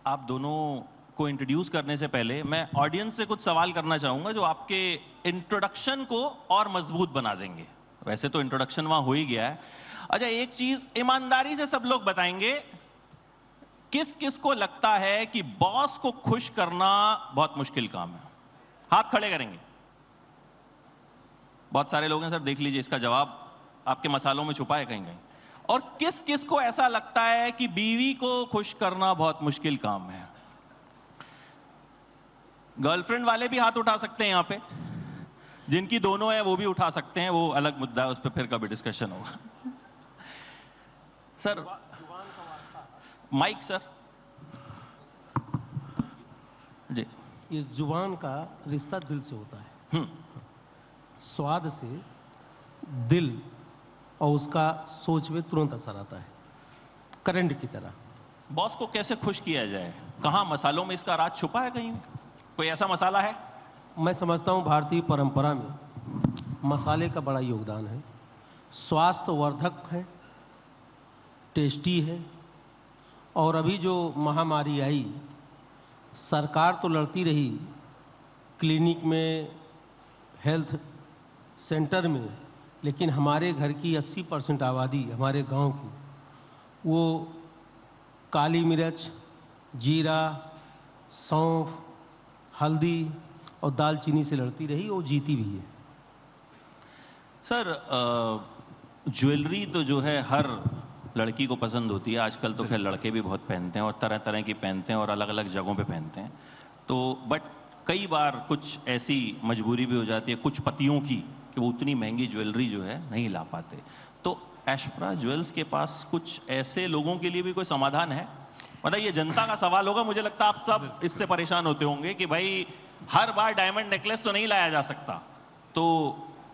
आप दोनों को इंट्रोड्यूस करने से पहले मैं ऑडियंस से कुछ सवाल करना चाहूंगा जो आपके इंट्रोडक्शन को और मजबूत बना देंगे। वैसे तो इंट्रोडक्शन वहां हो ही गया है। अच्छा, एक चीज ईमानदारी से सब लोग बताएंगे, किस किस को लगता है कि बॉस को खुश करना बहुत मुश्किल काम है? हाथ खड़े करेंगे। बहुत सारे लोग हैं सर, देख लीजिए इसका जवाब आपके मसालों में छुपा है कहीं कहीं। और किस किस को ऐसा लगता है कि बीवी को खुश करना बहुत मुश्किल काम है? गर्लफ्रेंड वाले भी हाथ उठा सकते हैं यहां पे, जिनकी दोनों है वो भी उठा सकते हैं, वो अलग मुद्दा है, उस पर फिर कभी डिस्कशन होगा। सर माइक सर जी। इस जुबान का रिश्ता दिल से होता है, स्वाद से दिल और उसका सोच में तुरंत असर आता है, करंट की तरह। बॉस को कैसे खुश किया जाए? कहां मसालों में इसका राज छुपा है? कहीं कोई ऐसा मसाला है? मैं समझता हूँ भारतीय परंपरा में मसाले का बड़ा योगदान है। स्वास्थ्यवर्धक है, टेस्टी है। और अभी जो महामारी आई, सरकार तो लड़ती रही क्लिनिक में, हेल्थ सेंटर में, लेकिन हमारे घर की 80% आबादी, हमारे गांव की, वो काली मिर्च, जीरा, सौंफ, हल्दी और दालचीनी से लड़ती रही और जीती भी है। सर ज्वेलरी तो जो है हर लड़की को पसंद होती है। आजकल तो खैर लड़के भी बहुत पहनते हैं और तरह तरह की पहनते हैं और अलग अलग जगहों पे पहनते हैं। तो बट कई बार कुछ ऐसी मजबूरी भी हो जाती है कुछ पतियों की कि वो उतनी महंगी ज्वेलरी जो है नहीं ला पाते। तो एशप्रा ज्वेल्स के पास कुछ ऐसे लोगों के लिए भी कोई समाधान है? मतलब ये जनता का सवाल होगा, मुझे लगता है आप सब इससे परेशान होते होंगे कि भाई हर बार डायमंड नेकलेस तो नहीं लाया जा सकता, तो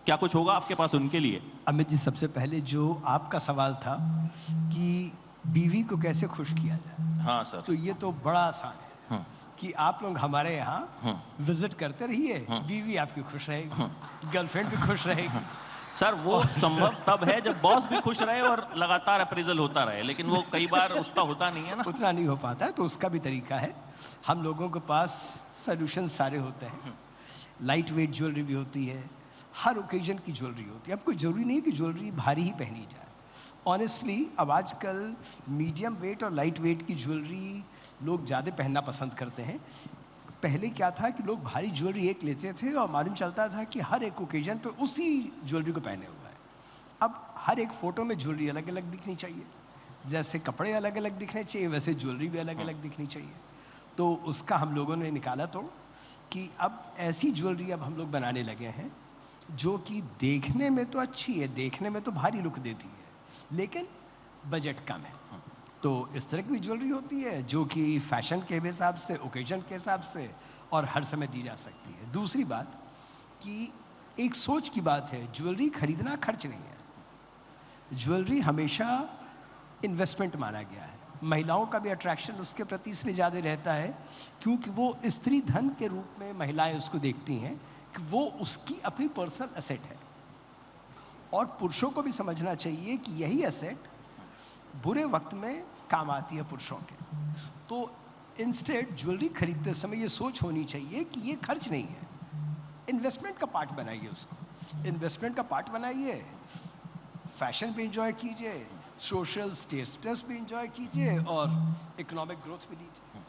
क्या कुछ होगा आपके पास उनके लिए? अमित जी, सबसे पहले जो आपका सवाल था कि बीवी को कैसे खुश किया जाए, हाँ सर, तो ये तो बड़ा आसान है कि आप लोग हमारे यहाँ विजिट करते रहिए, बीवी आपकी खुश रहेगी, गर्लफ्रेंड भी खुश रहेगी। सर वो संभव तब है जब बॉस भी खुश रहे और लगातार अप्रेजल होता रहे, लेकिन वो कई बार उतना होता नहीं है ना। उतना नहीं हो पाता है, तो उसका भी तरीका है। हम लोगों के पास सॉल्यूशन सारे होते हैं। लाइट वेट ज्वेलरी भी होती है, हर ओकेजन की ज्वेलरी होती है। अब कोई ज़रूरी नहीं कि ज्वेलरी भारी ही पहनी जाए। ऑनेस्टली अब आजकल मीडियम वेट और लाइट वेट की ज्वेलरी लोग ज़्यादा पहनना पसंद करते हैं। पहले क्या था कि लोग भारी ज्वेलरी एक लेते थे और मालूम चलता था कि हर एक ओकेजन पे उसी ज्वेलरी को पहने हुआ है। अब हर एक फ़ोटो में ज्वेलरी अलग अलग दिखनी चाहिए, जैसे कपड़े अलग अलग दिखने चाहिए वैसे ज्वेलरी भी अलग अलग दिखनी चाहिए। तो उसका हम लोगों ने निकाला तो कि अब ऐसी ज्वेलरी अब हम लोग बनाने लगे हैं जो कि देखने में तो अच्छी है, देखने में तो भारी लुक देती है, लेकिन बजट कम है। तो इस तरह की भी ज्वेलरी होती है जो कि फैशन के हिसाब से, ओकेजन के हिसाब से और हर समय दी जा सकती है। दूसरी बात कि एक सोच की बात है, ज्वेलरी खरीदना खर्च नहीं है। ज्वेलरी हमेशा इन्वेस्टमेंट माना गया है। महिलाओं का भी अट्रैक्शन उसके प्रति इसलिए ज़्यादा रहता है क्योंकि वो स्त्री धन के रूप में महिलाएं उसको देखती हैं कि वो उसकी अपनी पर्सनल एसेट है। और पुरुषों को भी समझना चाहिए कि यही एसेट बुरे वक्त में काम आती है पुरुषों के। तो इंस्टेड ज्वेलरी खरीदते समय ये सोच होनी चाहिए कि ये खर्च नहीं है, इन्वेस्टमेंट का पार्ट बनाइए उसको। इन्वेस्टमेंट का पार्ट बनाइए, फैशन भी इंजॉय कीजिए, सोशल स्टेटस भी इंजॉय कीजिए और इकोनॉमिक ग्रोथ भी लीजिए।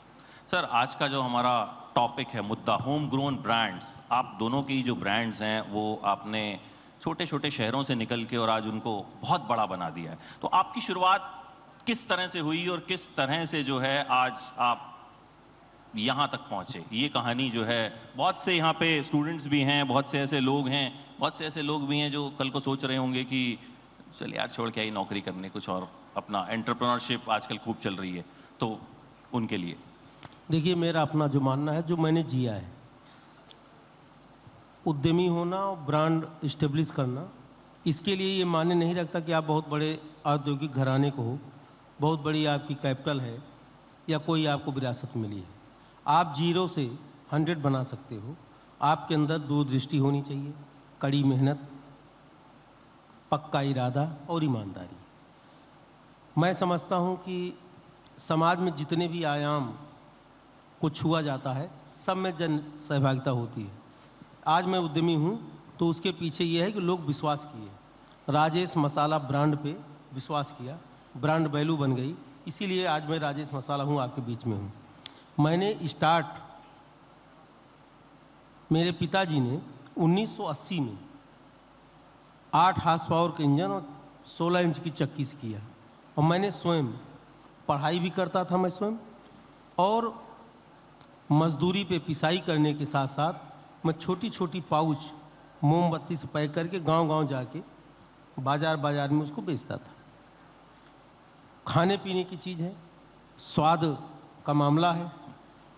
सर आज का जो हमारा टॉपिक है, मुद्दा, होम ग्रोन ब्रांड्स। आप दोनों की जो ब्रांड्स हैं वो आपने छोटे छोटे शहरों से निकल के और आज उनको बहुत बड़ा बना दिया है। तो आपकी शुरुआत किस तरह से हुई और किस तरह से जो है आज आप यहाँ तक पहुँचे? ये कहानी जो है, बहुत से यहाँ पे स्टूडेंट्स भी हैं, बहुत से ऐसे लोग हैं, बहुत से ऐसे लोग भी हैं जो कल को सोच रहे होंगे कि चलिए यार छोड़ के आई नौकरी करने, कुछ और अपना एंटरप्रेन्योरशिप आजकल खूब चल रही है, तो उनके लिए। देखिए, मेरा अपना जो मानना है, जो मैंने जिया है, उद्यमी होना और ब्रांड इस्टेब्लिश करना, इसके लिए ये मायने नहीं रखता कि आप बहुत बड़े औद्योगिक घराने को हो, बहुत बड़ी आपकी कैपिटल है या कोई आपको विरासत मिली है। आप जीरो से 100 बना सकते हो। आपके अंदर दूरदृष्टि होनी चाहिए, कड़ी मेहनत, पक्का इरादा और ईमानदारी। मैं समझता हूँ कि समाज में जितने भी आयाम को छुआ जाता है, सब में जन सहभागिता होती है। आज मैं उद्यमी हूँ तो उसके पीछे ये है कि लोग विश्वास किए, राजेश मसाला ब्रांड पे विश्वास किया, ब्रांड वैल्यू बन गई, इसीलिए आज मैं राजेश मसाला हूँ, आपके बीच में हूँ। मैंने स्टार्ट मेरे पिताजी ने 1980 में 8 हार्स पावर के इंजन और 16 इंच की चक्की से किया, और मैंने स्वयं पढ़ाई भी करता था मैं स्वयं, और मजदूरी पे पिसाई करने के साथ साथ मैं छोटी छोटी पाउच मोमबत्ती से पैक करके गांव-गांव जाके बाजार में उसको बेचता था। खाने पीने की चीज़ है, स्वाद का मामला है,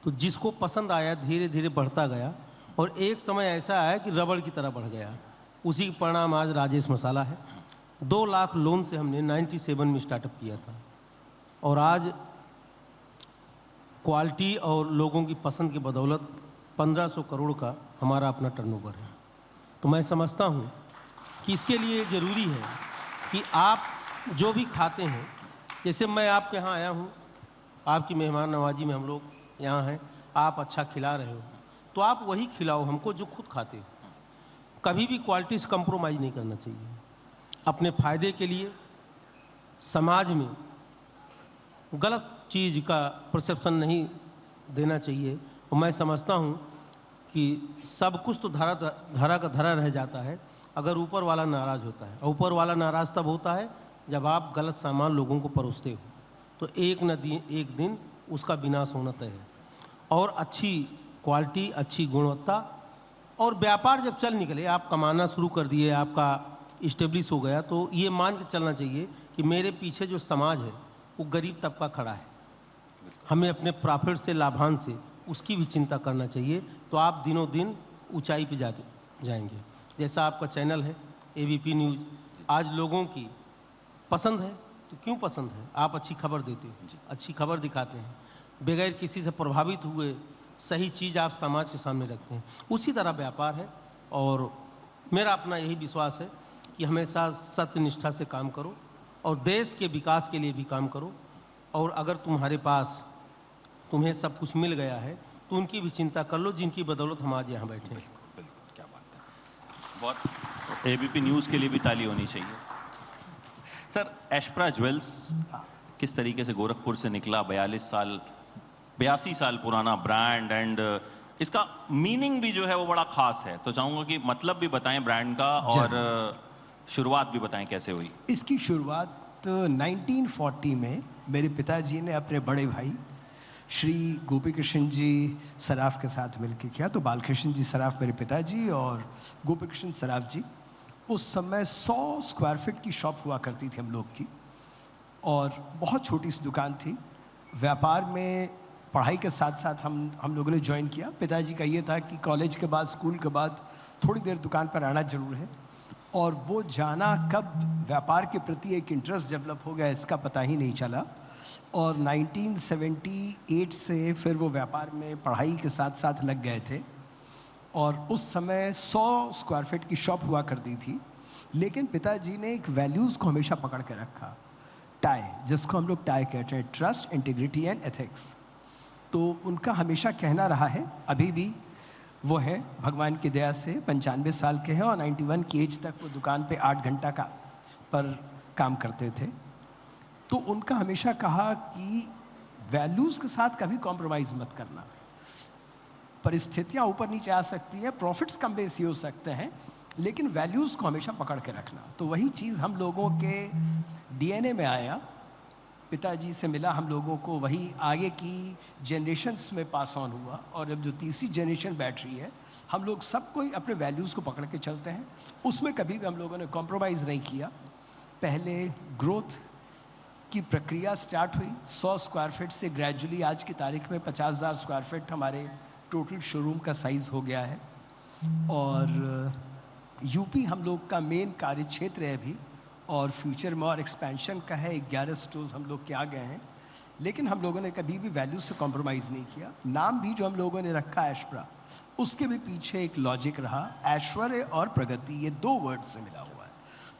तो जिसको पसंद आया धीरे धीरे बढ़ता गया, और एक समय ऐसा आया कि रबड़ की तरह बढ़ गया। उसी के परिणाम आज राजेश मसाला है। 2 लाख लोन से हमने 97 में स्टार्टअप किया था, और आज क्वालिटी और लोगों की पसंद की बदौलत 1500 करोड़ का हमारा अपना टर्नओवर है। तो मैं समझता हूँ कि इसके लिए ज़रूरी है कि आप जो भी खाते हैं, जैसे मैं आपके यहाँ आया हूँ, आपकी मेहमान नवाजी में हम लोग यहाँ हैं, आप अच्छा खिला रहे हो, तो आप वही खिलाओ हमको जो खुद खाते हो। कभी भी क्वालिटी से कंप्रोमाइज़ नहीं करना चाहिए। अपने फ़ायदे के लिए समाज में गलत चीज़ का परसेप्शन नहीं देना चाहिए। और मैं समझता हूँ कि सब कुछ तो धरा का धरा रह जाता है अगर ऊपर वाला नाराज़ होता है, और ऊपर वाला नाराज़ तब होता है जब आप गलत सामान लोगों को परोसते हो, तो एक दिन उसका विनाश होना तय है। और अच्छी क्वालिटी, अच्छी गुणवत्ता, और व्यापार जब चल निकले, आप कमाना शुरू कर दिए, आपका इस्टेब्लिश हो गया, तो ये मान के चलना चाहिए कि मेरे पीछे जो समाज है वो गरीब तबका खड़ा है। हमें अपने प्रॉफिट से, लाभांश से उसकी भी चिंता करना चाहिए, तो आप दिनों दिन ऊंचाई पे जाएंगे। जैसा आपका चैनल है ABP न्यूज़, आज लोगों की पसंद है, तो क्यों पसंद है? आप अच्छी खबर देते हो, अच्छी खबर दिखाते हैं, बगैर किसी से प्रभावित हुए सही चीज़ आप समाज के सामने रखते हैं। उसी तरह व्यापार है, और मेरा अपना यही विश्वास है कि हमेशा सत्यनिष्ठा से काम करो और देश के विकास के लिए भी काम करो। और अगर तुम्हें सब कुछ मिल गया है तो उनकी भी चिंता कर लो, जिनकी बदौलत हम आज यहाँ बैठे हैं। बिल्कुल, क्या बात है। बहुत ABP न्यूज़ के लिए भी ताली होनी चाहिए। सर, एशप्रा ज्वेल्स किस तरीके से गोरखपुर से निकला, 82 साल पुराना ब्रांड, एंड इसका मीनिंग भी जो है वो बड़ा खास है, तो चाहूँगा कि मतलब भी बताएं ब्रांड का, और शुरुआत भी बताएं कैसे हुई। इसकी शुरुआत 1940 में मेरे पिताजी ने अपने बड़े भाई श्री गोपी कृष्ण जी सराफ के साथ मिलकर किया। तो बालकृष्ण जी सराफ मेरे पिताजी और गोपी कृष्ण सराफ जी, उस समय 100 स्क्वायर फीट की शॉप हुआ करती थी हम लोग की, और बहुत छोटी सी दुकान थी। व्यापार में पढ़ाई के साथ साथ हम लोगों ने ज्वाइन किया। पिताजी का ये था कि कॉलेज के बाद, स्कूल के बाद थोड़ी देर दुकान पर आना जरूर है, और वो जाना कब व्यापार के प्रति एक इंटरेस्ट डेवलप हो गया इसका पता ही नहीं चला। और 1978 से फिर वो व्यापार में पढ़ाई के साथ साथ लग गए थे, और उस समय 100 स्क्वायर फीट की शॉप हुआ करती थी। लेकिन पिताजी ने एक वैल्यूज़ को हमेशा पकड़ के रखा, टाई, जिसको हम लोग टाई कहते हैं, ट्रस्ट, इंटीग्रिटी एंड एथिक्स। तो उनका हमेशा कहना रहा है, अभी भी वो है भगवान की दया से 95 साल के हैं, और 91 की एज तक वो दुकान पे 8 घंटा पर काम करते थे। तो उनका हमेशा कहा कि वैल्यूज़ के साथ कभी कॉम्प्रोमाइज़ मत करना। परिस्थितियाँ ऊपर नीचे आ सकती हैं, प्रॉफिट्स कम बेसी हो सकते हैं, लेकिन वैल्यूज़ को हमेशा पकड़ के रखना। तो वही चीज़ हम लोगों के DNA में आया, पिताजी से मिला हम लोगों को, वही आगे की जनरेशन्स में पास ऑन हुआ। और अब जो तीसरी जनरेशन बैठ रही है, हम लोग सब कोई अपने वैल्यूज़ को पकड़ के चलते हैं, उसमें कभी भी हम लोगों ने कॉम्प्रोमाइज़ नहीं किया। पहले ग्रोथ की प्रक्रिया स्टार्ट हुई 100 स्क्वायर फीट से, ग्रेजुअली आज की तारीख में 50,000 स्क्वायर फीट हमारे टोटल शोरूम का साइज़ हो गया है। और यूपी हम लोग का मेन कार्य क्षेत्र है अभी, और फ्यूचर में और एक्सपेंशन का है। 11 स्टोर्स हम लोग के आ गए हैं, लेकिन हम लोगों ने कभी भी वैल्यू से कॉम्प्रोमाइज़ नहीं किया। नाम भी जो हम लोगों ने रखा एशप्रा, उसके भी पीछे एक लॉजिक रहा, ऐश्वर्य और प्रगति, ये 2 वर्ड से मिला हुआ है।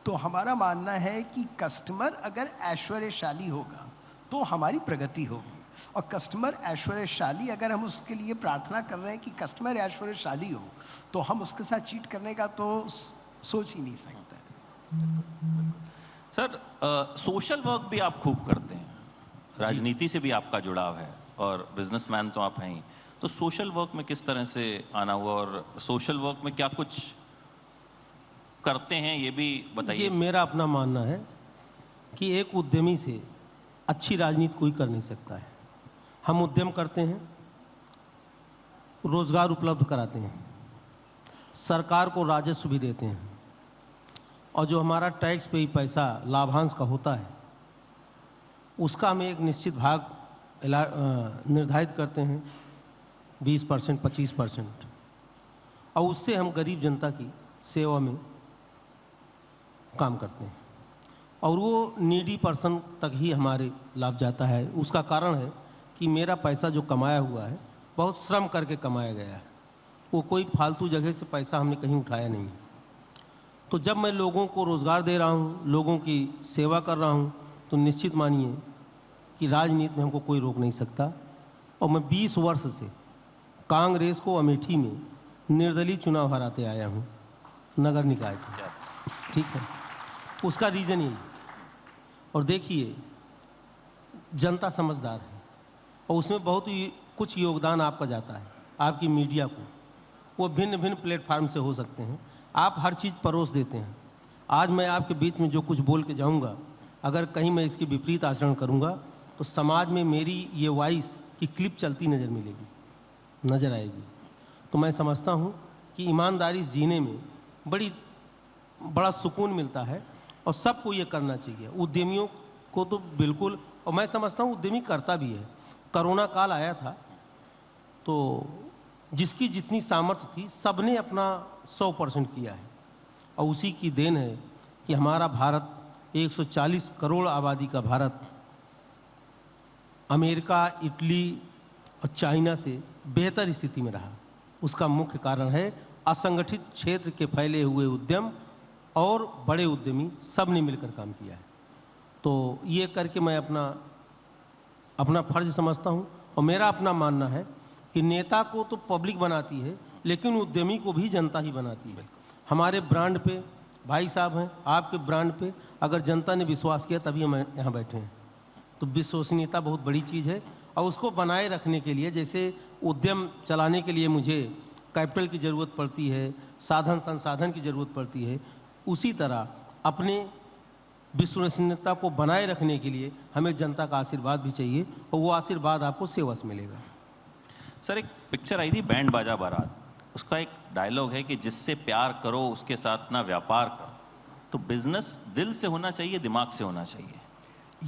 तो हमारा मानना है कि कस्टमर अगर ऐश्वर्यशाली होगा तो हमारी प्रगति होगी। और कस्टमर ऐश्वर्यशाली, अगर हम उसके लिए प्रार्थना कर रहे हैं कि कस्टमर ऐश्वर्यशाली हो, तो हम उसके साथ चीट करने का तो सोच ही नहीं सकते। सर, सोशल वर्क भी आप खूब करते हैं, राजनीति से भी आपका जुड़ाव है और बिजनेसमैन तो आप हैं ही, तो सोशल वर्क में किस तरह से आना हुआ और सोशल वर्क में क्या कुछ करते हैं ये भी बताइए। ये मेरा अपना मानना है कि एक उद्यमी से अच्छी राजनीति कोई कर नहीं सकता है। हम उद्यम करते हैं, रोजगार उपलब्ध कराते हैं, सरकार को राजस्व भी देते हैं, और जो हमारा टैक्स पे ही पैसा लाभांश का होता है उसका हम एक निश्चित भाग निर्धारित करते हैं, 20%, 25%, और उससे हम गरीब जनता की सेवा में काम करते हैं, और वो नीडी पर्सन तक ही हमारे लाभ जाता है। उसका कारण है कि मेरा पैसा जो कमाया हुआ है बहुत श्रम करके कमाया गया है, वो कोई फालतू जगह से पैसा हमने कहीं उठाया नहीं। तो जब मैं लोगों को रोज़गार दे रहा हूँ, लोगों की सेवा कर रहा हूँ, तो निश्चित मानिए कि राजनीति में हमको कोई रोक नहीं सकता। और मैं 20 वर्ष से कांग्रेस को अमेठी में निर्दलीय चुनाव हराते आया हूँ, नगर निकाय का, ठीक है। उसका रीज़न ये, और देखिए जनता समझदार है और उसमें बहुत ही कुछ योगदान आपका जाता है, आपकी मीडिया को, वो भिन्न भिन्न प्लेटफार्म से हो सकते हैं, आप हर चीज़ परोस देते हैं। आज मैं आपके बीच में जो कुछ बोल के जाऊंगा, अगर कहीं मैं इसकी विपरीत आचरण करूंगा तो समाज में मेरी ये वॉइस की क्लिप चलती नज़र आएगी। तो मैं समझता हूं कि ईमानदारी जीने में बड़ा सुकून मिलता है और सबको ये करना चाहिए, उद्यमियों को तो बिल्कुल। और मैं समझता हूँ उद्यमी करता भी है। कोरोना काल आया था तो जिसकी जितनी सामर्थ्य थी सबने अपना 100% किया है, और उसी की देन है कि हमारा भारत 140 करोड़ आबादी का भारत अमेरिका, इटली और चाइना से बेहतर स्थिति में रहा। उसका मुख्य कारण है असंगठित क्षेत्र के फैले हुए उद्यम और बड़े उद्यमी सब ने मिलकर काम किया है। तो ये करके मैं अपना फर्ज समझता हूँ, और मेरा अपना मानना है कि नेता को तो पब्लिक बनाती है, लेकिन उद्यमी को भी जनता ही बनाती है। हमारे ब्रांड पे भाई साहब हैं, आपके ब्रांड पे अगर जनता ने विश्वास किया तभी हम यहाँ बैठे हैं। तो विश्वसनीयता बहुत बड़ी चीज़ है, और उसको बनाए रखने के लिए, जैसे उद्यम चलाने के लिए मुझे कैपिटल की ज़रूरत पड़ती है, साधन संसाधन की ज़रूरत पड़ती है, उसी तरह अपने विश्वसनीयता को बनाए रखने के लिए हमें जनता का आशीर्वाद भी चाहिए, और वो आशीर्वाद आपको सेवा से मिलेगा। सर, एक पिक्चर आई थी बैंड बाजा बारात, उसका एक डायलॉग है कि जिससे प्यार करो उसके साथ ना व्यापार करो। तो बिजनेस दिल से होना चाहिए, दिमाग से होना चाहिए।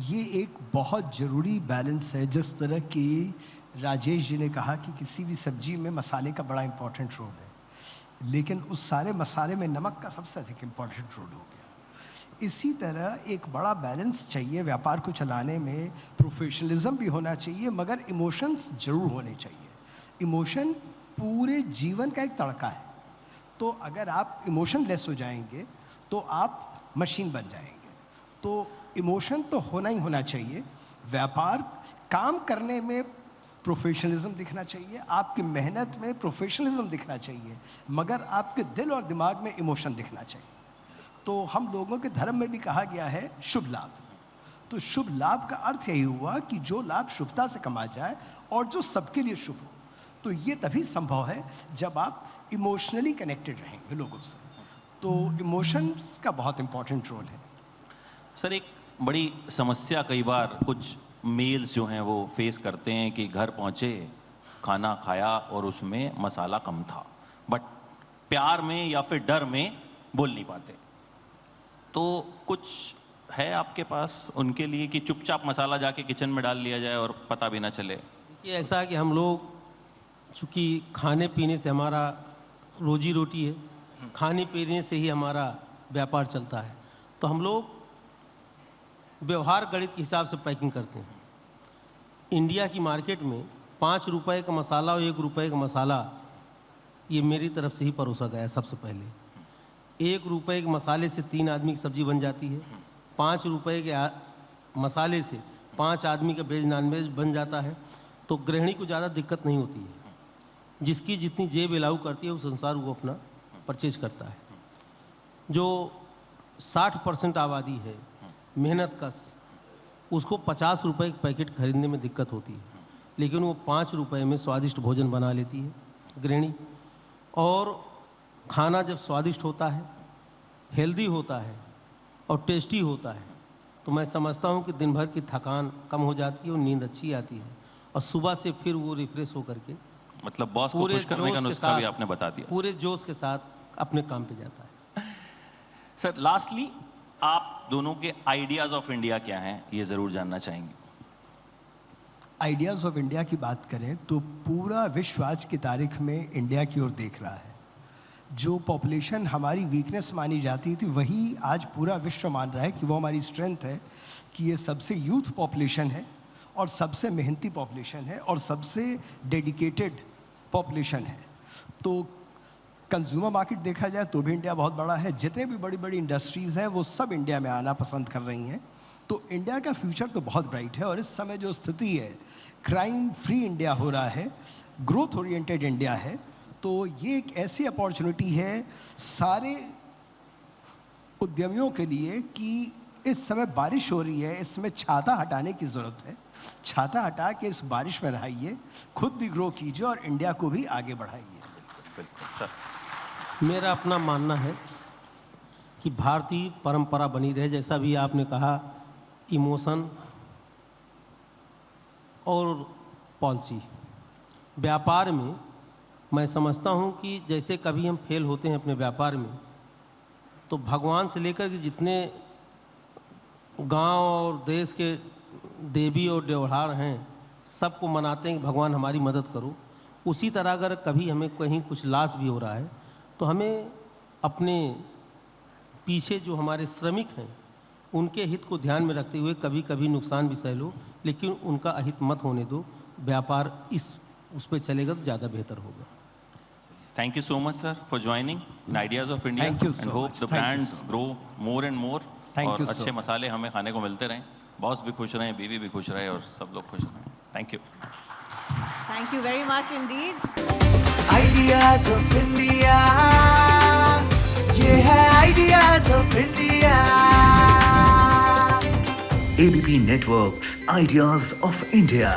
ये एक बहुत ज़रूरी बैलेंस है। जिस तरह की राजेश जी ने कहा कि किसी भी सब्जी में मसाले का बड़ा इंपॉर्टेंट रोल है, लेकिन उस सारे मसाले में नमक का सबसे अधिक इम्पॉर्टेंट रोल हो गया। इसी तरह एक बड़ा बैलेंस चाहिए व्यापार को चलाने में। प्रोफेशनलिज्म भी होना चाहिए, मगर इमोशंस जरूर होने चाहिए। इमोशन पूरे जीवन का एक तड़का है। तो अगर आप इमोशन लेस हो जाएंगे तो आप मशीन बन जाएंगे। तो इमोशन तो होना ही होना चाहिए। व्यापार काम करने में प्रोफेशनलिज्म दिखना चाहिए, आपकी मेहनत में प्रोफेशनलिज्म दिखना चाहिए, मगर आपके दिल और दिमाग में इमोशन दिखना चाहिए। तो हम लोगों के धर्म में भी कहा गया है शुभ लाभ। तो शुभ लाभ का अर्थ यही हुआ कि जो लाभ शुभता से कमा जाए और जो सबके लिए शुभ हो। तो ये तभी संभव है जब आप इमोशनली कनेक्टेड रहेंगे लोगों से। तो इमोशंस का बहुत इंपॉर्टेंट रोल है। सर, एक बड़ी समस्या कई बार कुछ मेल्स जो हैं वो फेस करते हैं कि घर पहुंचे, खाना खाया और उसमें मसाला कम था, बट प्यार में या फिर डर में बोल नहीं पाते। तो कुछ है आपके पास उनके लिए कि चुपचाप मसाला जाके किचन में डाल लिया जाए और पता भी ना चले? देखिए, ऐसा है कि हम लोग चूँकि खाने पीने से हमारा रोजी रोटी है, खाने पीने से ही हमारा व्यापार चलता है, तो हम लोग व्यवहार गणित के हिसाब से पैकिंग करते हैं। इंडिया की मार्केट में 5 रुपए का मसाला और 1 रुपए का मसाला ये मेरी तरफ से ही परोसा गया है। सबसे पहले 1 रुपए के मसाले से 3 आदमी की सब्जी बन जाती है, 5 रुपए के मसाले से 5 आदमी का वेज नॉन वेज बन जाता है, तो गृहिणी को ज़्यादा दिक्कत नहीं होती है। जिसकी जितनी जेब अलाउ करती है उस अनुसार वो अपना परचेज करता है। जो 60% आबादी है मेहनत कश, उसको 50 रुपये के पैकेट खरीदने में दिक्कत होती है, लेकिन वो 5 रुपये में स्वादिष्ट भोजन बना लेती है गृहिणी। और खाना जब स्वादिष्ट होता है, हेल्दी होता है और टेस्टी होता है, तो मैं समझता हूँ कि दिन भर की थकान कम हो जाती है और नींद अच्छी आती है, और सुबह से फिर वो रिफ्रेश होकर के मतलब बॉस को खुश करने का नुस्खा भी आपने बता दिया। पूरे जोश के साथ अपने काम पे जाता है। सर लास्टली, आप दोनों के आइडियाज ऑफ इंडिया क्या हैं, ये जरूर जानना चाहेंगे। आइडियाज़ ऑफ इंडिया की बात करें तो पूरा विश्व आज की तारीख में इंडिया की ओर देख रहा है। जो पॉपुलेशन हमारी वीकनेस मानी जाती थी, वही आज पूरा विश्व मान रहा है कि वो हमारी स्ट्रेंथ है, कि ये सबसे यूथ पॉपुलेशन है और सबसे मेहनती पॉपुलेशन है और सबसे डेडिकेटेड पॉपुलेशन है। तो कंज्यूमर मार्केट देखा जाए तो भी इंडिया बहुत बड़ा है। जितने भी बड़ी बड़ी इंडस्ट्रीज़ हैं वो सब इंडिया में आना पसंद कर रही हैं। तो इंडिया का फ्यूचर तो बहुत ब्राइट है। और इस समय जो स्थिति है, क्राइम फ्री इंडिया हो रहा है, ग्रोथ ओरिएंटेड इंडिया है, तो ये एक ऐसी अपॉर्चुनिटी है सारे उद्यमियों के लिए कि इस समय बारिश हो रही है, इसमें छाता हटाने की ज़रूरत है। छाता हटा के इस बारिश में नहाइए, खुद भी ग्रो कीजिए और इंडिया को भी आगे बढ़ाइए। बिल्कुल सर। मेरा अपना मानना है कि भारतीय परंपरा बनी रहे। जैसा भी आपने कहा, इमोशन और पॉलिसी व्यापार में, मैं समझता हूँ कि जैसे कभी हम फेल होते हैं अपने व्यापार में, तो भगवान से लेकर के जितने गांव और देश के देवी और त्योहार हैं, सबको मनाते हैं कि भगवान हमारी मदद करो। उसी तरह अगर कभी हमें कहीं कुछ लॉस भी हो रहा है, तो हमें अपने पीछे जो हमारे श्रमिक हैं उनके हित को ध्यान में रखते हुए कभी कभी नुकसान भी सह लो, लेकिन उनका अहित मत होने दो। व्यापार उस पर चलेगा तो ज़्यादा बेहतर होगा। Thank you so much, sir, for joining in Ideas of India. Thank you so and hope much. the Thank you brands so much. grow more and more. Thank और you so अच्छे much. मसाले हमें खाने को मिलते रहें, boss भी खुश रहें, बीवी भी खुश रहे और सब लोग खुश रहें। Thank you. Thank you very much indeed. Ideas of India, ये है Ideas of India. ABP Networks, Ideas of India.